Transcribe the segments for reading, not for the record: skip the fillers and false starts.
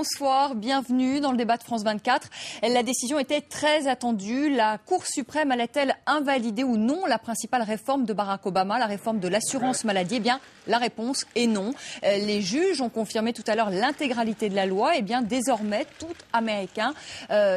bonsoir, bienvenue dans le débat de France 24. La décision était très attendue. La Cour suprême allait-elle invalider ou non la principale réforme de Barack Obama, la réforme de l'assurance maladie? Eh bien, la réponse est non. Les juges ont confirmé tout à l'heure l'intégralité de la loi. Eh bien, désormais,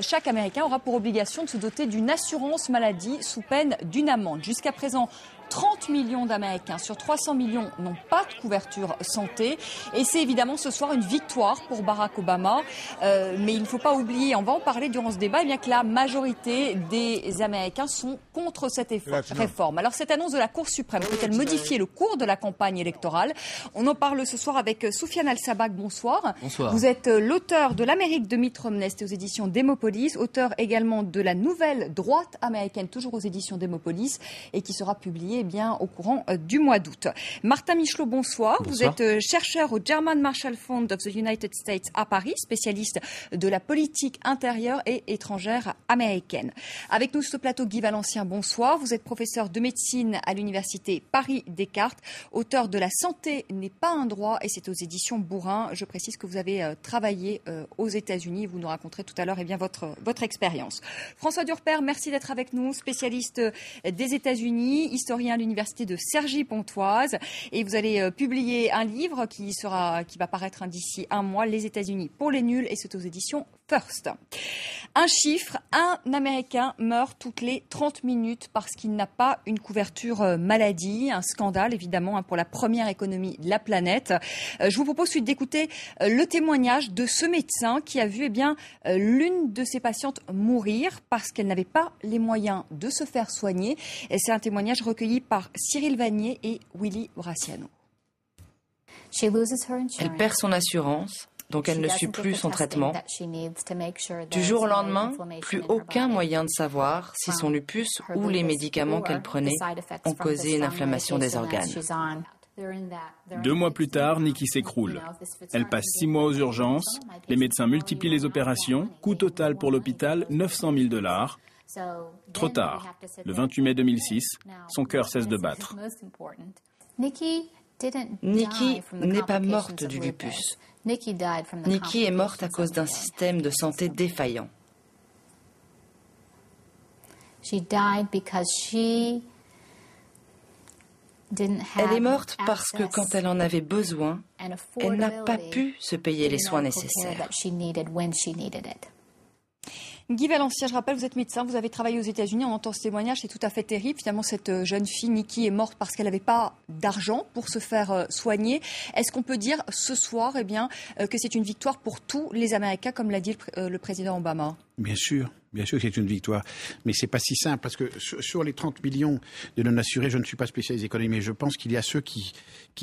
chaque Américain aura pour obligation de se doter d'une assurance maladie sous peine d'une amende. Jusqu'à présent, 30 millions d'Américains sur 300 millions n'ont pas de couverture santé. Et c'est évidemment ce soir une victoire pour Barack Obama. Mais il ne faut pas oublier, on va en parler durant ce débat, eh bien que la majorité des Américains sont contre cette réforme. Alors cette annonce de la Cour suprême peut-elle modifier le cours de la campagne électorale? On en parle ce soir avec Soufiane Al-Sabag. Bonsoir. Bonsoir. Vous êtes l'auteur de L'Amérique de Mitt Romney, aux éditions Démopolis, auteur également de la nouvelle droite américaine, toujours aux éditions Démopolis, et qui sera publiée au courant du mois d'août. Martin Michelot, bonsoir. Vous êtes chercheur au German Marshall Fund of the United States à Paris, spécialiste de la politique intérieure et étrangère américaine. Avec nous sur ce plateau, Guy Valencien, bonsoir. Vous êtes professeur de médecine à l'université Paris-Descartes, auteur de La santé n'est pas un droit, et c'est aux éditions Bourrin. Je précise que vous avez travaillé aux États-Unis. Vous nous raconterez tout à l'heure votre expérience. François Durper, merci d'être avec nous, spécialiste des États-Unis, historien à l'université de Cergy-Pontoise, et vous allez publier un livre qui va paraître d'ici un mois, Les États-Unis pour les nuls, et c'est aux éditions First. Un chiffre, un Américain meurt toutes les 30 minutes parce qu'il n'a pas une couverture maladie. Un scandale, évidemment, pour la première économie de la planète. Je vous propose ensuite d'écouter le témoignage de ce médecin qui a vu l'une de ses patientes mourir parce qu'elle n'avait pas les moyens de se faire soigner. Et c'est un témoignage recueilli par Cyril Vanier et Willy Braciano. Elle perd son assurance, donc elle ne suit plus son traitement. Du jour au lendemain, plus aucun moyen de savoir si son lupus ou les médicaments qu'elle prenait ont causé une inflammation des organes. 2 mois plus tard, Nikki s'écroule. Elle passe 6 mois aux urgences. Les médecins multiplient les opérations. Coût total pour l'hôpital, $900 000. Trop tard. Le 28 mai 2006, son cœur cesse de battre. Nikki n'est pas morte du lupus. Nikki est morte à cause d'un système de santé défaillant. Elle est morte parce que quand elle en avait besoin, elle n'a pas pu se payer les soins nécessaires. Guy Valencien, je rappelle, vous êtes médecin, vous avez travaillé aux États-Unis, on entend ce témoignage, c'est tout à fait terrible. Finalement, cette jeune fille, Nikki, est morte parce qu'elle n'avait pas d'argent pour se faire soigner. Est-ce qu'on peut dire ce soir que c'est une victoire pour tous les Américains, comme l'a dit le président Obama? Bien sûr que c'est une victoire. Mais c'est pas si simple, parce que sur les 30 millions de non-assurés, je ne suis pas spécialiste économie, mais je pense qu'il y a ceux qui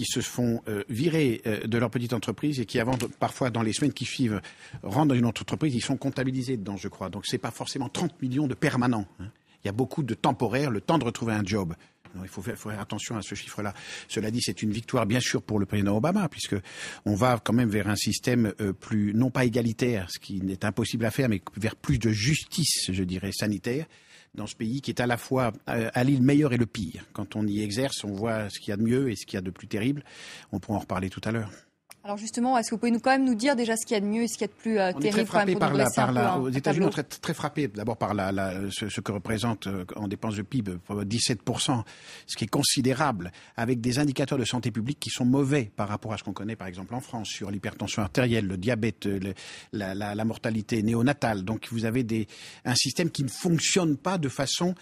se font virer de leur petite entreprise et qui, avant, parfois, dans les semaines qui suivent, rentrent dans une autre entreprise, ils sont comptabilisés dedans, je crois. Donc c'est pas forcément 30 millions de permanents. Il y a beaucoup de temporaires, le temps de retrouver un job. Il faut faire attention à ce chiffre-là. Cela dit, c'est une victoire, bien sûr, pour le président Obama, puisque on va quand même vers un système plus, non pas égalitaire, ce qui n'est impossible à faire, mais vers plus de justice, je dirais, sanitaire, dans ce pays qui est à la fois allie le meilleur et le pire. Quand on y exerce, on voit ce qu'il y a de mieux et ce qu'il y a de plus terrible. On pourra en reparler tout à l'heure. Alors justement, est-ce que vous pouvez quand même nous dire déjà ce qu'il y a de mieux et ce qu'il y a de plus terrible quand même, aux États-Unis, on est très frappé d'abord par ce que représente en dépenses de PIB 17%, ce qui est considérable, avec des indicateurs de santé publique qui sont mauvais par rapport à ce qu'on connaît par exemple en France sur l'hypertension artérielle, le diabète, la mortalité néonatale. Donc vous avez un système qui ne fonctionne pas de façon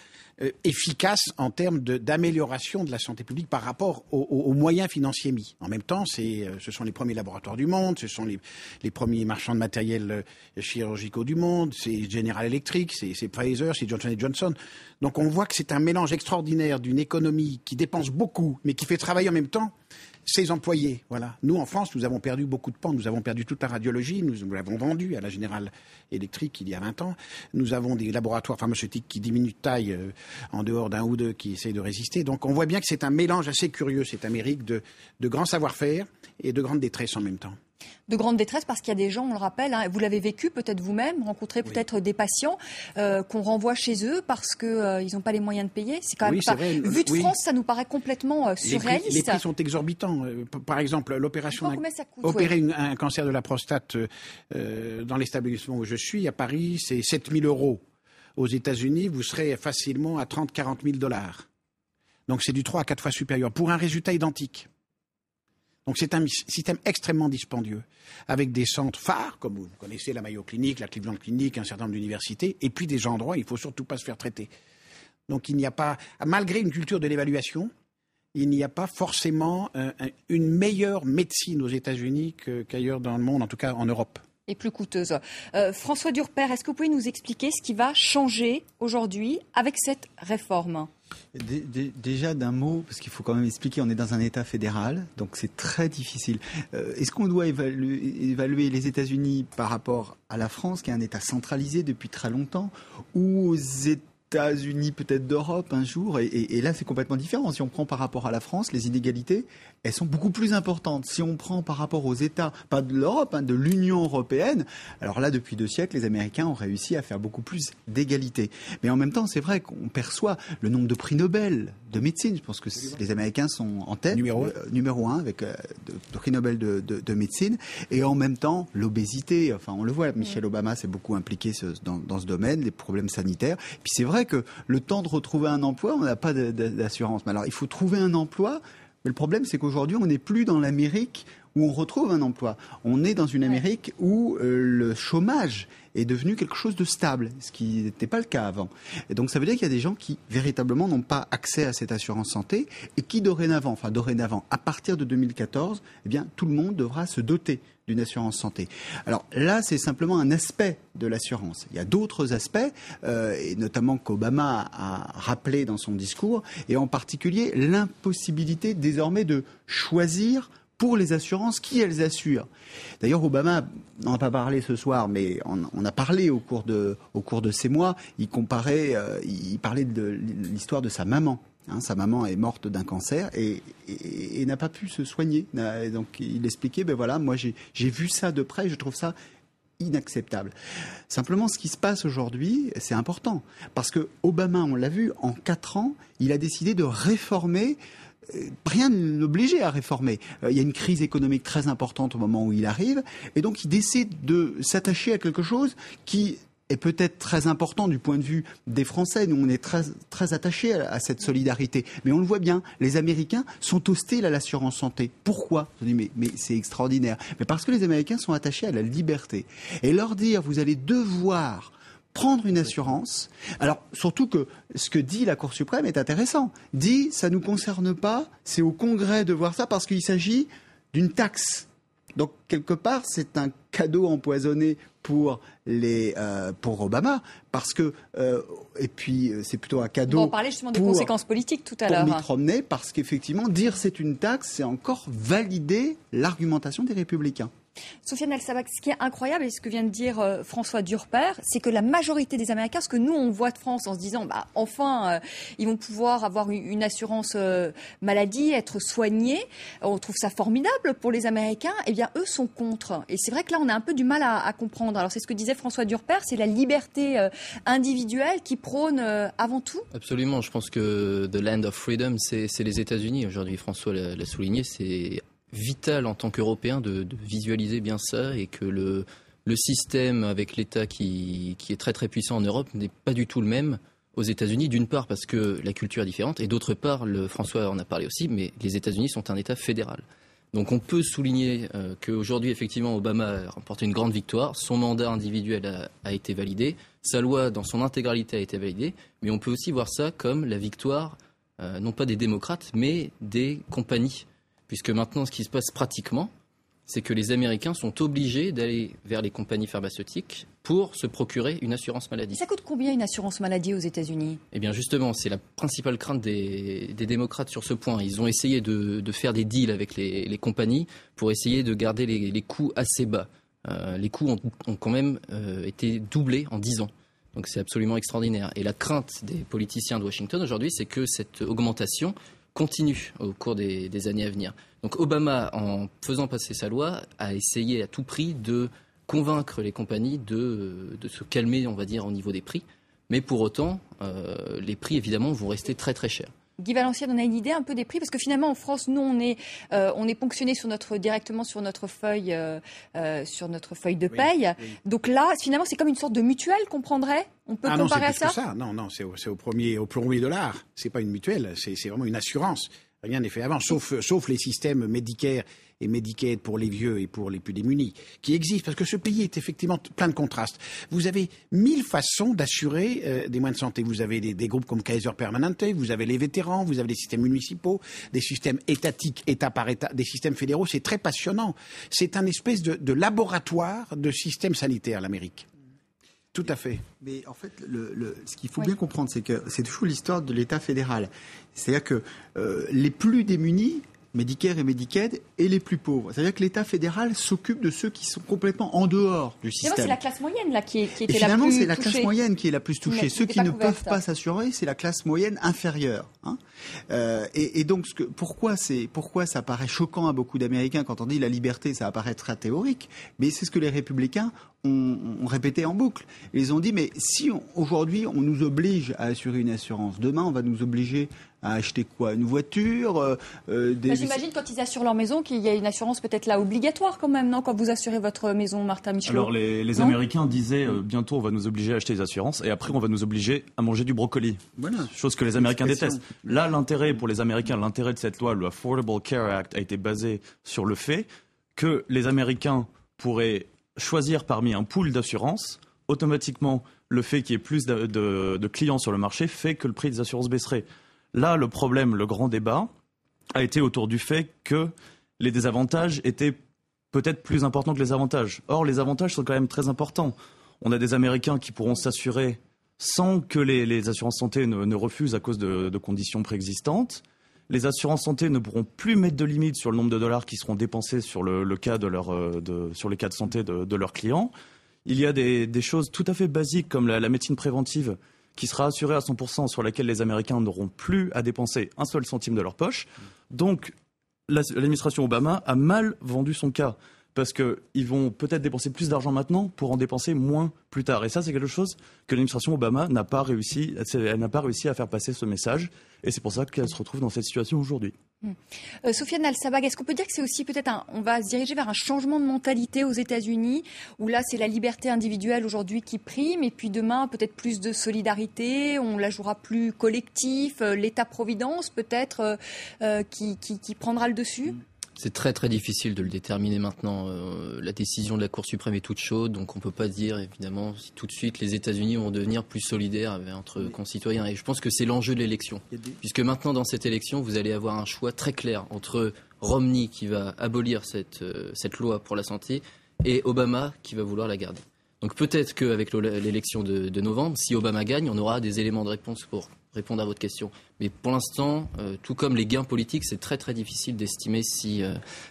efficace en termes d'amélioration de la santé publique par rapport aux moyens financiers mis. En même temps, ce sont les premiers laboratoires du monde, ce sont les premiers marchands de matériel chirurgicaux du monde, c'est General Electric, c'est Pfizer, c'est Johnson & Johnson. Donc on voit que c'est un mélange extraordinaire d'une économie qui dépense beaucoup, mais qui fait travailler en même temps ses employés. Voilà. Nous, en France, nous avons perdu beaucoup de pans. Nous avons perdu toute la radiologie. Nous l'avons vendue à la General Electric il y a 20 ans. Nous avons des laboratoires pharmaceutiques qui diminuent de taille en dehors d'un ou deux qui essayent de résister. Donc on voit bien que c'est un mélange assez curieux, cette Amérique, de grands savoir-faire et de grande détresse en même temps. De grande détresse parce qu'il y a des gens, on le rappelle, vous l'avez vécu peut-être vous-même, rencontré peut-être des patients qu'on renvoie chez eux parce qu'ils n'ont pas les moyens de payer. C'est quand même vu de France, ça nous paraît complètement surréaliste. Les prix sont exorbitants. Par exemple, opérer un cancer de la prostate dans l'établissement où je suis, à Paris, c'est 7 000 €. Aux États-Unis, vous serez facilement à 30-40 000 $. Donc c'est du 3 à 4 fois supérieur pour un résultat identique. Donc c'est un système extrêmement dispendieux, avec des centres phares, comme vous connaissez la Mayo Clinic, la Cleveland Clinic, un certain nombre d'universités, et puis des endroits où il ne faut surtout pas se faire traiter. Donc il n'y a pas, malgré une culture de l'évaluation, il n'y a pas forcément une meilleure médecine aux États-Unis qu'ailleurs dans le monde, en tout cas en Europe. Et plus coûteuse. François Durper, est-ce que vous pouvez nous expliquer ce qui va changer aujourd'hui avec cette réforme ? Déjà d'un mot, parce qu'il faut quand même expliquer, on est dans un État fédéral, donc c'est très difficile. Est-ce qu'on doit évaluer les États-Unis par rapport à la France, qui est un État centralisé depuis très longtemps, ou aux États-Unis peut-être d'Europe un jour, et là c'est complètement différent. Si on prend par rapport à la France, les inégalités, elles sont beaucoup plus importantes. Si on prend par rapport aux États, pas de l'Europe, de l'Union européenne, alors là depuis 2 siècles, les Américains ont réussi à faire beaucoup plus d'égalité. Mais en même temps, c'est vrai qu'on perçoit le nombre de prix Nobel de médecine. Je pense que les Américains sont en tête, numéro 1 avec de prix Nobel de médecine, et en même temps l'obésité. Enfin, on le voit, Michelle Obama s'est beaucoup impliquée dans ce domaine, les problèmes sanitaires. Puis c'est vrai que le temps de retrouver un emploi, on n'a pas d'assurance. Mais alors, il faut trouver un emploi. Mais le problème, c'est qu'aujourd'hui, on n'est plus dans l'Amérique où on retrouve un emploi. On est dans une Amérique où le chômage est devenu quelque chose de stable, ce qui n'était pas le cas avant. Et donc ça veut dire qu'il y a des gens qui véritablement n'ont pas accès à cette assurance santé et qui dorénavant, à partir de 2014, eh bien, tout le monde devra se doter d'une assurance santé. Alors là, c'est simplement un aspect de l'assurance. Il y a d'autres aspects, et notamment qu'Obama a rappelé dans son discours, et en particulier l'impossibilité désormais de choisir pour les assurances qui elles assurent. D'ailleurs, Obama n'en a pas parlé ce soir, mais on a parlé au cours de ces mois. Il parlait de l'histoire de sa maman. Sa maman est morte d'un cancer et n'a pas pu se soigner. Donc il expliquait, moi j'ai vu ça de près et je trouve ça inacceptable. Simplement, ce qui se passe aujourd'hui, c'est important. Parce que Obama, on l'a vu, en 4 ans, il a décidé de réformer. Rien ne l'obligeait à réformer. Il y a une crise économique très importante au moment où il arrive, et donc il décide de s'attacher à quelque chose qui est peut-être très important du point de vue des Français. Nous, on est très, très attachés à cette solidarité. Mais on le voit bien, les Américains sont hostiles à l'assurance santé. Pourquoi ? Je dis, mais c'est extraordinaire. Mais parce que les Américains sont attachés à la liberté. Et leur dire, vous allez devoir prendre une assurance. Alors, surtout que ce que dit la Cour suprême est intéressant. Dit, ça ne nous concerne pas, c'est au Congrès de voir ça parce qu'il s'agit d'une taxe. Donc, quelque part, c'est un cadeau empoisonné pour Obama, parce que et puis c'est plutôt un cadeau. On va en parler justement des conséquences politiques tout à l'heure. Pour Mitt Romney, parce qu'effectivement, dire c'est une taxe, c'est encore valider l'argumentation des Républicains. Sofiane El Sabbagh, ce qui est incroyable et ce que vient de dire François Durper, c'est que la majorité des Américains, ce que nous on voit de France en se disant, enfin, ils vont pouvoir avoir une assurance maladie, être soignés, on trouve ça formidable pour les Américains. Eh bien, eux sont contre. Et c'est vrai que là, on a un peu du mal à comprendre. Alors, c'est ce que disait François Durper, c'est la liberté individuelle qui prône avant tout. Absolument. Je pense que the land of freedom, c'est les États-Unis aujourd'hui. François l'a souligné, c'est vital en tant qu'Européen de visualiser bien ça et que le système avec l'État qui est très très puissant en Europe n'est pas du tout le même aux États-Unis, d'une part parce que la culture est différente et d'autre part, François en a parlé aussi, mais les États-Unis sont un État fédéral. Donc on peut souligner qu'aujourd'hui, effectivement, Obama a remporté une grande victoire, son mandat individuel a été validé, sa loi dans son intégralité a été validée, mais on peut aussi voir ça comme la victoire, non pas des démocrates, mais des compagnies. Puisque maintenant, ce qui se passe pratiquement, c'est que les Américains sont obligés d'aller vers les compagnies pharmaceutiques pour se procurer une assurance maladie. Ça coûte combien une assurance maladie aux États-Unis ? Eh bien justement, c'est la principale crainte des démocrates sur ce point. Ils ont essayé de faire des deals avec les compagnies pour essayer de garder les coûts assez bas. Les coûts ont quand même été doublés en 10 ans. Donc c'est absolument extraordinaire. Et la crainte des politiciens de Washington aujourd'hui, c'est que cette augmentation continue au cours des années à venir. Donc Obama, en faisant passer sa loi, a essayé à tout prix de convaincre les compagnies de se calmer, on va dire, au niveau des prix. Mais pour autant, les prix, évidemment, vont rester très très chers. Guy Valenciennes, on a une idée un peu des prix, parce que finalement en France, nous on est ponctionné directement sur notre feuille de paye. Oui. Donc là, finalement, c'est comme une sorte de mutuelle qu'on prendrait. On peut comparer à ça. Non, c'est au premier dollar. C'est pas une mutuelle, c'est vraiment une assurance. Rien n'est fait avant, sauf les systèmes Medicare et Medicaid pour les vieux et pour les plus démunis, qui existent, parce que ce pays est effectivement plein de contrastes. Vous avez 1000 façons d'assurer des moyens de santé. Vous avez des groupes comme Kaiser Permanente, vous avez les vétérans, vous avez des systèmes municipaux, des systèmes étatiques, État par État, des systèmes fédéraux. C'est très passionnant. C'est un espèce de laboratoire de système sanitaire, l'Amérique. Tout à fait. Mais en fait, ce qu'il faut bien comprendre, c'est que c'est toujours l'histoire de l'État fédéral. C'est-à-dire que les plus démunis, Medicare et Medicaid, et les plus pauvres. C'est-à-dire que l'État fédéral s'occupe de ceux qui sont complètement en dehors du système. C'est la classe moyenne là, qui était la plus touchée. Finalement, c'est la classe moyenne qui est la plus touchée. Ceux qui ne peuvent pas s'assurer, c'est la classe moyenne inférieure. Hein. Et donc, pourquoi ça paraît choquant à beaucoup d'Américains quand on dit la liberté, ça apparaît très théorique, mais c'est ce que les républicains ont répété en boucle. Ils ont dit, mais si aujourd'hui on nous oblige à assurer une assurance, demain on va nous obliger à acheter quoi? Une voiture J'imagine quand ils assurent leur maison qu'il y a une assurance peut-être là obligatoire quand même, non? Quand vous assurez votre maison, Martin Michelot. Alors les Américains disaient bientôt on va nous obliger à acheter des assurances et après on va nous obliger à manger du brocoli. Voilà. Chose que les Américains détestent. Là, l'intérêt pour les Américains, l'intérêt de cette loi, le Affordable Care Act, a été basé sur le fait que les Américains pourraient choisir parmi un pool d'assurances. Automatiquement, le fait qu'il y ait plus de clients sur le marché fait que le prix des assurances baisserait. Là, le problème, le grand débat, a été autour du fait que les désavantages étaient peut-être plus importants que les avantages. Or, les avantages sont quand même très importants. On a des Américains qui pourront s'assurer sans que les assurances santé ne refusent à cause de conditions préexistantes. Les assurances santé ne pourront plus mettre de limite sur le nombre de dollars qui seront dépensés sur le cas sur les cas de santé de leurs clients. Il y a des choses tout à fait basiques comme la médecine préventive qui sera assurée à 100%, sur laquelle les Américains n'auront plus à dépenser un seul centime de leur poche. Donc, l'administration Obama a mal vendu son cas, parce qu'ils vont peut-être dépenser plus d'argent maintenant pour en dépenser moins plus tard. Et ça, c'est quelque chose que l'administration Obama n'a pas réussi à faire passer ce message. Et c'est pour ça qu'elle se retrouve dans cette situation aujourd'hui. Soufiane Al-Sabag, est-ce qu'on peut dire que c'est aussi peut-être on va se diriger vers un changement de mentalité aux États-Unis, où là c'est la liberté individuelle aujourd'hui qui prime, et puis demain peut-être plus de solidarité, on la jouera plus collectif, l'État-providence peut-être qui prendra le dessus? C'est très très difficile de le déterminer maintenant. La décision de la Cour suprême est toute chaude, donc on ne peut pas dire évidemment si tout de suite les États-Unis vont devenir plus solidaires entre concitoyens. Et je pense que c'est l'enjeu de l'élection, puisque maintenant dans cette élection, vous allez avoir un choix très clair entre Romney qui va abolir cette loi pour la santé et Obama qui va vouloir la garder. Donc peut-être qu'avec l'élection de novembre, si Obama gagne, on aura des éléments de réponse pour répondre à votre question. Mais pour l'instant, tout comme les gains politiques, c'est très très difficile d'estimer si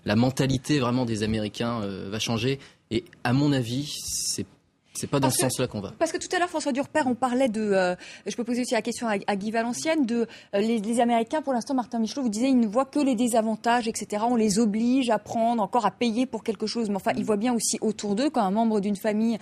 la mentalité vraiment des Américains va changer. Et à mon avis, c'est pas dans ce sens-là qu'on va. Parce que tout à l'heure, François Durper, on parlait je peux poser aussi la question à Guy Valenciennes, les Américains, pour l'instant, Martin Michelot, vous disiez, ils ne voient que les désavantages, etc. On les oblige à prendre, encore à payer pour quelque chose. Mais enfin, ils voient bien aussi autour d'eux, quand un membre d'une famille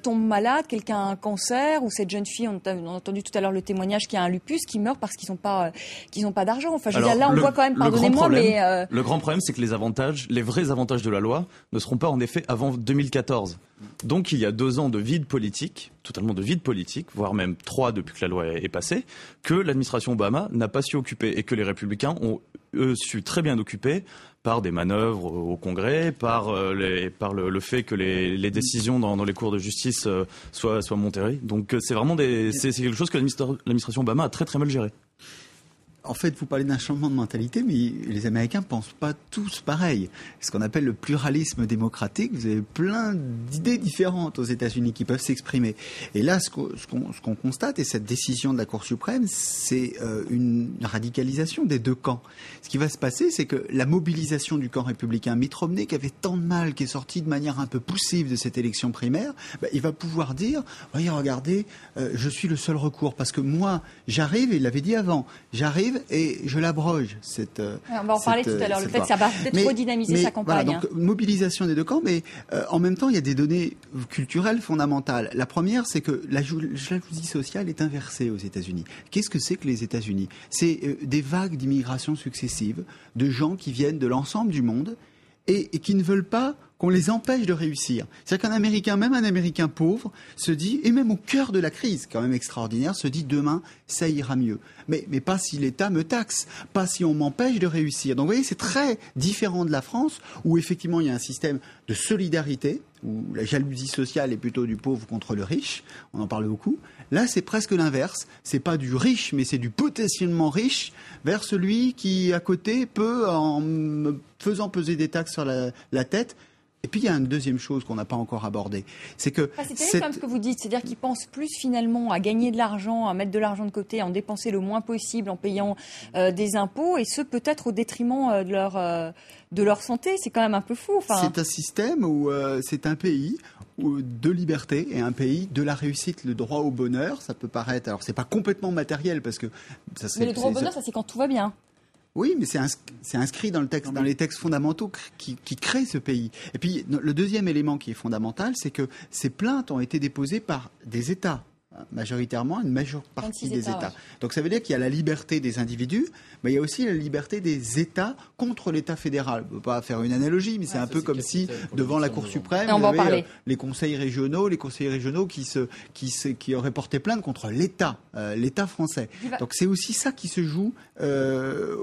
tombe malade, quelqu'un a un cancer, ou cette jeune fille, on a entendu tout à l'heure le témoignage, qui a un lupus, qui meurt parce qu'ils n'ont pas d'argent. Enfin, je veux dire, là, on voit quand même, pardonnez-moi, mais... Le grand problème, c'est que les vrais avantages de la loi ne seront pas en effet avant 2014. Donc il y a 2 ans de vide politique, totalement de vide politique, voire même 3 depuis que la loi est passée, que l'administration Obama n'a pas su occuper et que les républicains ont su très bien occuper par des manœuvres au Congrès, par le fait que les décisions dans les cours de justice soient montées. Donc c'est vraiment c'est quelque chose que l'administration Obama a très très mal géré. En fait, vous parlez d'un changement de mentalité, mais les Américains ne pensent pas tous pareil. Ce qu'on appelle le pluralisme démocratique, vous avez plein d'idées différentes aux États-Unis qui peuvent s'exprimer. Et là, ce qu'on constate, et cette décision de la Cour suprême, c'est une radicalisation des 2 camps. Ce qui va se passer, c'est que la mobilisation du camp républicain, Mitt Romney, qui avait tant de mal, qui est sorti de manière un peu poussive de cette élection primaire, il va pouvoir dire, regardez, je suis le seul recours, parce que moi, j'arrive, et il l'avait dit avant, j'arrive arrive et je l'abroge. On va en parler tout à l'heure. Le fait que ça va peut-être redynamiser sa campagne. Voilà, donc mobilisation des deux camps, mais en même temps, il y a des données culturelles fondamentales. La première, c'est que la jalousie sociale est inversée aux États-Unis. Qu'est-ce que c'est que les États-Unis ? C'est des vagues d'immigration successives de gens qui viennent de l'ensemble du monde et qui ne veulent pas qu'on les empêche de réussir. C'est-à-dire qu'un Américain, même un Américain pauvre, se dit, et même au cœur de la crise, quand même extraordinaire, se dit demain, ça ira mieux. Mais pas si l'État me taxe, pas si on m'empêche de réussir. Donc vous voyez, c'est très différent de la France, où effectivement il y a un système de solidarité, où la jalousie sociale est plutôt du pauvre contre le riche, on en parle beaucoup. Là, c'est presque l'inverse. C'est pas du riche, mais c'est du potentiellement riche vers celui qui, à côté, peut, en me faisant peser des taxes sur la tête. Et puis il y a une deuxième chose qu'on n'a pas encore abordée, c'est que c'est terrible comme ce que vous dites, c'est-à-dire qu'ils pensent plus finalement à gagner de l'argent, à mettre de l'argent de côté, à en dépenser le moins possible en payant des impôts, et ce peut-être au détriment de leur santé. C'est quand même un peu fou. C'est un système où c'est un pays de liberté et un pays de la réussite, le droit au bonheur. Ça peut paraître, alors c'est pas complètement matériel parce que ça serait, mais le droit au bonheur, ça c'est quand tout va bien. Oui, mais c'est inscrit dans le texte, dans les textes fondamentaux qui créent ce pays. Et puis, le deuxième élément qui est fondamental, c'est que ces plaintes ont été déposées par des États, majoritairement une majeure partie des États. Ouais. Donc ça veut dire qu'il y a la liberté des individus, mais il y a aussi la liberté des États contre l'État fédéral. On ne peut pas faire une analogie, mais c'est un peu comme si, devant la Cour suprême, il y avait les conseils régionaux qui auraient porté plainte contre l'État français. Donc c'est aussi ça qui se joue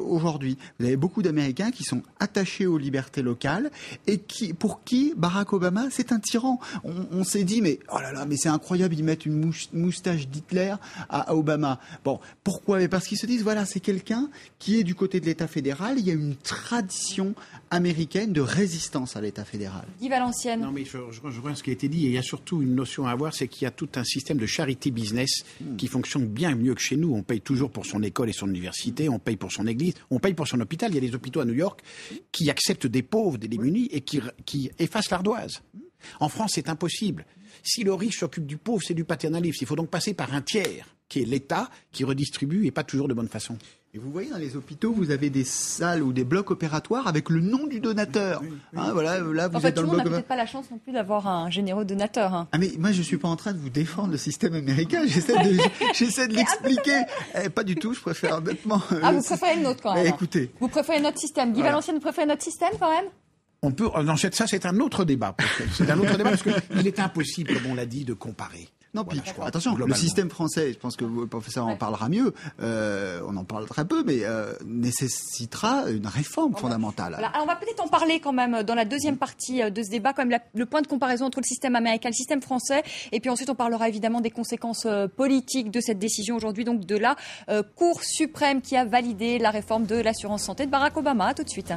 aujourd'hui. Vous avez beaucoup d'Américains qui sont attachés aux libertés locales et pour qui Barack Obama, c'est un tyran. On s'est dit, mais oh là là, mais c'est incroyable, ils mettent une moustache d'Hitler à Obama. Bon, pourquoi ? Mais parce qu'ils se disent, voilà, c'est quelqu'un qui est du côté de l'État fédéral. Il y a une tradition américaine de résistance à l'État fédéral. Guy Valenciennes. Non, mais je rejoins ce qui a été dit. Et il y a surtout une notion à avoir, c'est qu'il y a tout un système de charity business qui fonctionne bien mieux que chez nous. On paye toujours pour son école et son université, on paye pour son église, on paye pour son hôpital. Il y a des hôpitaux à New York qui acceptent des pauvres, des démunis et qui effacent l'ardoise. En France, c'est impossible. Si le riche s'occupe du pauvre, c'est du paternalisme. Il faut donc passer par un tiers, qui est l'État, qui redistribue et pas toujours de bonne façon. Et vous voyez, dans les hôpitaux, vous avez des salles ou des blocs opératoires avec le nom du donateur. Voilà, là, vous êtes dans le bloc. On n'a peut-être pas la chance non plus d'avoir un généreux donateur. Ah, mais moi, je suis pas en train de vous défendre le système américain. J'essaie de l'expliquer. Pas du tout. Je préfère honnêtement. Vous préférez le nôtre quand même. Écoutez. Vous préférez notre système. Guy Valenciennes, vous préférez notre système quand même ? On peut, ça c'est un autre débat. C'est un autre débat parce qu'il est impossible, comme on l'a dit, de comparer. Non, puis attention, le système français, je pense que le professeur en parlera mieux, on en parle très peu, mais nécessitera une réforme fondamentale. Voilà. Alors on va peut-être en parler quand même dans la deuxième partie de ce débat, quand même le point de comparaison entre le système américain et le système français, et puis ensuite on parlera évidemment des conséquences politiques de cette décision aujourd'hui, donc de la Cour suprême qui a validé la réforme de l'assurance santé de Barack Obama. À tout de suite.